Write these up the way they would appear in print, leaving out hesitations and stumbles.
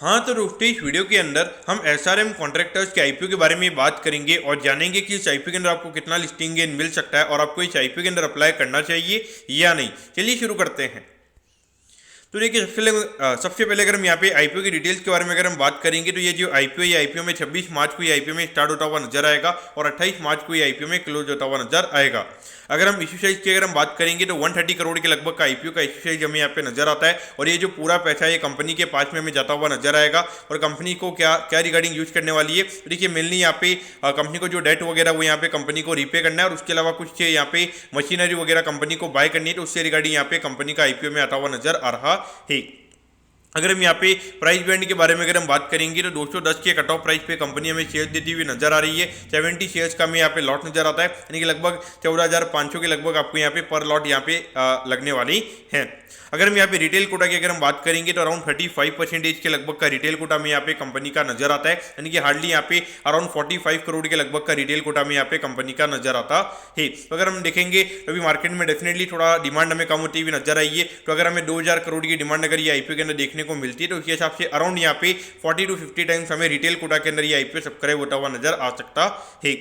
हाँ तो दोस्तों इस वीडियो के अंदर हम एसआरएम कॉन्ट्रैक्टर्स के आईपीओ के बारे में बात करेंगे और जानेंगे कि इस आईपीओ के अंदर आपको कितना लिस्टिंग गेन मिल सकता है और आपको इस आईपीओ के अंदर अप्लाई करना चाहिए या नहीं। चलिए शुरू करते हैं। तो देखिए सबसे पहले अगर हम यहाँ पे आईपीओ की डिटेल्स के बारे में अगर हम बात करेंगे तो ये जो आईपीओ में 26 मार्च को ये आईपीओ में स्टार्ट होता हुआ नजर आएगा और 28 मार्च को ये आईपीओ में क्लोज होता हुआ नजर आएगा। अगर हम इश्यू साइज की अगर हम बात करेंगे तो 130 करोड़ के लगभग का आईपीओ का इश्यू साइज हमें यहाँ पे नजर आता है और ये जो पूरा पैसा है ये कंपनी के पास में हमें जाता हुआ नजर आएगा। और कंपनी को क्या क्या रिगार्डिंग यूज करने वाली है, तो देखिए मेनली यहाँ पे कंपनी को जो डेट वगैरह वो यहाँ पे कंपनी को रीपे करना है और उसके अलावा कुछ यहाँ पे मशीनरी वगैरह कंपनी को बाय करनी है, तो उससे रिगार्डिंग यहाँ पे कंपनी का आईपीओ में आता हुआ नजर आ रहा है। अगर हम यहाँ पे प्राइस बैंड के बारे में अगर हम बात करेंगे तो 210 के कट ऑफ प्राइस पे कंपनी हमें शेयर्स देती हुई नजर आ रही है। 70 शेयर्स का हमें यहाँ पे लॉट नजर आता है, यानी कि लगभग 14,500 के लगभग आपको यहाँ पे पर लॉट यहाँ पे लगने वाली है। अगर हम यहाँ पे रिटेल कोटा की अगर हम बात करेंगे तो अराउंड 35% के लगभग का रिटेल कोटा में यहाँ पे कंपनी का नजर आता है, यानी कि हार्डली यहाँ पे अराउंड 45 करोड़ के लगभग का रिटेल कोटा में यहाँ पे कंपनी का नजर आता है। तो अगर हम देखेंगे तो अभी मार्केट में डेफिनेटली थोड़ा डिमांड हमें कम होती हुई नजर आई है। तो अगर हमें 2000 करोड़ की डिमांड अगर ये आईपीओ के अंदर देखने को मिलती है तो उसके हिसाब से अराउंड यहाँ पे 40 to 50 टाइम्स हमें रिटेल कोटा के अंदर ये आईपीओ सब्सक्राइब होता हुआ नजर आ सकता है।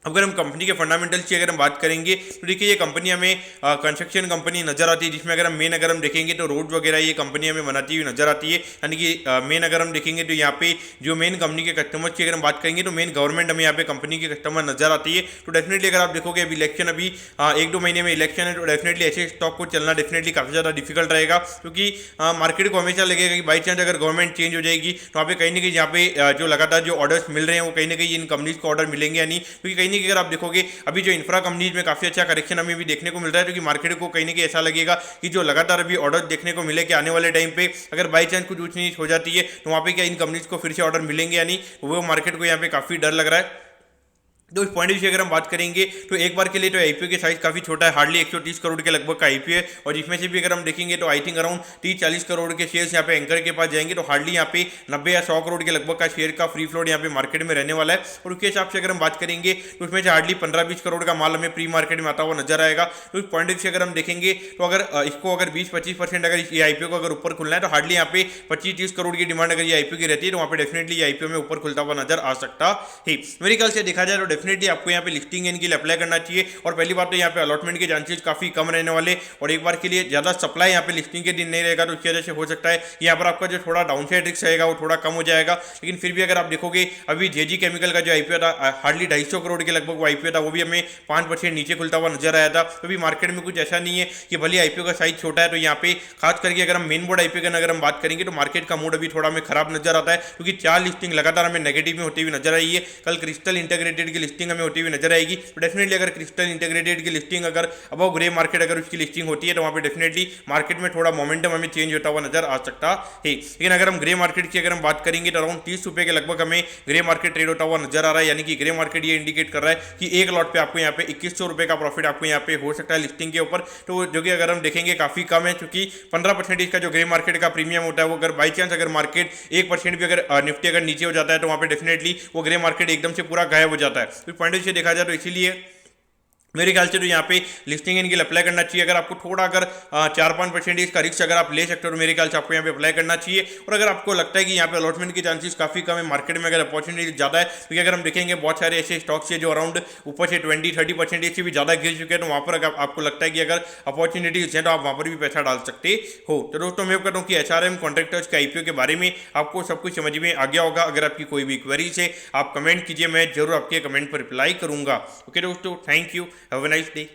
अगर हम कंपनी के फंडामेंटल्स की अगर हम बात करेंगे तो देखिए ये कंपनी हमें कंस्ट्रक्शन कंपनी नजर आती है, जिसमें अगर हम देखेंगे तो रोड वगैरह ये कंपनी हमें बनाती हुई नजर आती है। यानी कि मेन अगर हम देखेंगे तो यहाँ पे जो मेन कंपनी के कस्टमर्स की अगर हम बात करेंगे तो मेन गवर्नमेंट हमें यहाँ पे कंपनी के कस्टमर नजर आती है। तो डेफिनेटली अगर आप देखोगे अभी इलेक्शन अभी 1-2 महीने में इलेक्शन है, तो डेफिनेटली ऐसे स्टॉक को चलना डेफिनेटली काफ़ी ज़्यादा डिफिकल्ट रहेगा, क्योंकि मार्केट को हमेशा लगेगा कि बाई चांस अगर गवर्नमेंट चेंज हो जाएगी तो वहाँ पे कहीं ना कहीं यहाँ पे जो लगातार जो ऑर्डर्स मिल रहे हैं वो कहीं ना कहीं इन कंपनीज को ऑर्डर मिलेंगे या नहीं। क्योंकि कहीं ना कहीं अगर आप देखोगे अभी जो इंफ्रा कंपनीज में काफी अच्छा करेक्शन हमें भी देखने को मिल रहा है, क्योंकि मार्केट को कहीं ना कहीं ऐसा लगेगा कि जो लगातार अभी ऑर्डर देखने को मिले कि आने वाले टाइम पे अगर बाई चांस कुछ ऊंच नीच हो जाती है तो वहां पे क्या इन कंपनीज को फिर से ऑर्डर मिलेंगे या नहीं, वो मार्केट को यहाँ पे काफी डर लग रहा है। तो इस पॉइंट से अगर हम बात करेंगे तो एक बार के लिए तो आईपीओ के साइज काफी छोटा है, हार्डली 130 करोड़ के लगभग का आईपीओ है। और इसमें से भी अगर हम देखेंगे तो आई थिंक अराउंड 30-40 करोड़ के शेयर्स यहाँ पे एंकर के पास जाएंगे, तो हार्डली यहाँ पे 90 या 100 करोड़ के लगभग का शेयर का फ्री फ्लोट यहाँ पे मार्केट में रहने वाला है। और उसके हिसाब से अगर हम बात करेंगे तो उसमें से हार्डली 15-20 करोड़ का माल हमें प्री मार्केट में आता हुआ नजर आएगा। तो इस पॉइंट से अगर हम देखेंगे तो अगर इसको अगर 20-25% अगर ये आईपीओ को अगर ऊपर खुलना है तो हार्डली यहाँ पे 25-30 करोड़ की डिमांड अगर ये आईपीओ की रहती है तो वहाँ पे डेफिनेटली ये आईपीओ में ऊपर खुलता हुआ नजर आ सकता है। मेरे ख्याल से देखा जाए तो डेफिनेटली आपको यहाँ पे लिस्टिंग इनके लिए अप्लाई करना चाहिए। और पहली बात तो यहाँ पे अलॉटमेंट के चांसेस काफी कम रहने वाले, और एक बार के लिए ज्यादा सप्लाई यहाँ पे लिस्टिंग के दिन नहीं रहेगा, तो उसकी वजह से हो सकता है यहाँ पर आपका जो थोड़ा डाउनसाइड रिस्क रहेगा वो थोड़ा कम हो जाएगा। लेकिन फिर भी अगर आप देखोगे अभी जेजी केमिकल का जो आईपीओ था हार्डली 250 करोड़ के लगभग वो आईपीओ था, वो भी हमें 5% नीचे खुलता हुआ नजर आया था। तो भी मार्केट में कुछ ऐसा नहीं है कि भले आईपीओ का साइज छोटा है तो यहाँ पे खास करके अगर हम मेन बोर्ड आईपीओ की अगर हम बात करेंगे तो मार्केट का मूड अभी थोड़ा हमें खराब नजर आता है, क्योंकि 4 लिस्टिंग लगातार हमें नेगेटिव में होती हुई नजर आई है। कल क्रिस्टल इंटीग्रेटेड की लिस्टिंग हमें होती हुई नजर आएगी, तो डेफिनेटली अगर क्रिस्टल इंटीग्रेटेड की लिस्टिंग अगर अबव ग्रे मार्केट अगर उसकी लिस्टिंग होती है तो वहाँ पे डेफिनेटली मार्केट में थोड़ा मोमेंटम हमें चेंज होता हुआ नजर आ सकता है। लेकिन अगर हम ग्रे मार्केट की अगर हम बात करेंगे तो अराउंड 30 रुपए के लगभग हमें ग्रे मार्केट ट्रेड होता हुआ नजर आ रहा है, यानी कि ग्रे मार्केट ये इंडिकेट कर रहा है कि एक लॉट पे आपको यहाँ पे 2100 रुपए का प्रॉफिट आपको यहाँ पे हो सकता है लिस्टिंग के ऊपर। तो जो कि अगर हम देखेंगे काफी कम है, क्योंकि 15% का जो ग्रे मार्केट का प्रीमियम होता है वो अगर बाई चांस अगर मार्केट 1% भी अगर निफ्टी अगर नीचे हो जाता है तो वहाँ पे डेफिनेटली वो ग्रे मार्केट एकदम से पूरा गायब हो जाता है। तो पॉइंट से देखा जाए तो इसीलिए मेरे ख्याल से तो यहाँ पे लिस्टिंग इनके लिए अप्लाई करना चाहिए। अगर आपको थोड़ा अगर 4-5% का रिस्क अगर आप ले सकते हो तो मेरे ख्याल से आपको यहाँ पे अप्लाई करना चाहिए। और अगर आपको लगता है कि यहाँ पे अलॉटमेंट के चांसेस काफी कम है, मार्केट में अगर अपॉर्चुनिटी ज्यादा है, क्योंकि अगर हम देखेंगे बहुत सारे ऐसे स्टॉक्स है जो अराउंड ऊपर से 20-30% से भी ज्यादा गिर चुके हैं, तो वहाँ पर अगर आपको लगता है कि अगर अपॉर्चुनिटीज है तो आप वहाँ पर भी पैसा डाल सकते हो। तो दोस्तों मैं कहता हूँ कि एचआरएम कॉन्ट्रैक्टर्स के आईपीओ के बारे में आपको सब कुछ समझ में आ गया होगा। अगर आपकी कोई भी क्वेरीज है आप कमेंट कीजिए, मैं जरूर आपके कमेंट पर रिप्लाई करूंगा। ओके दोस्तों, thank you, have a nice day.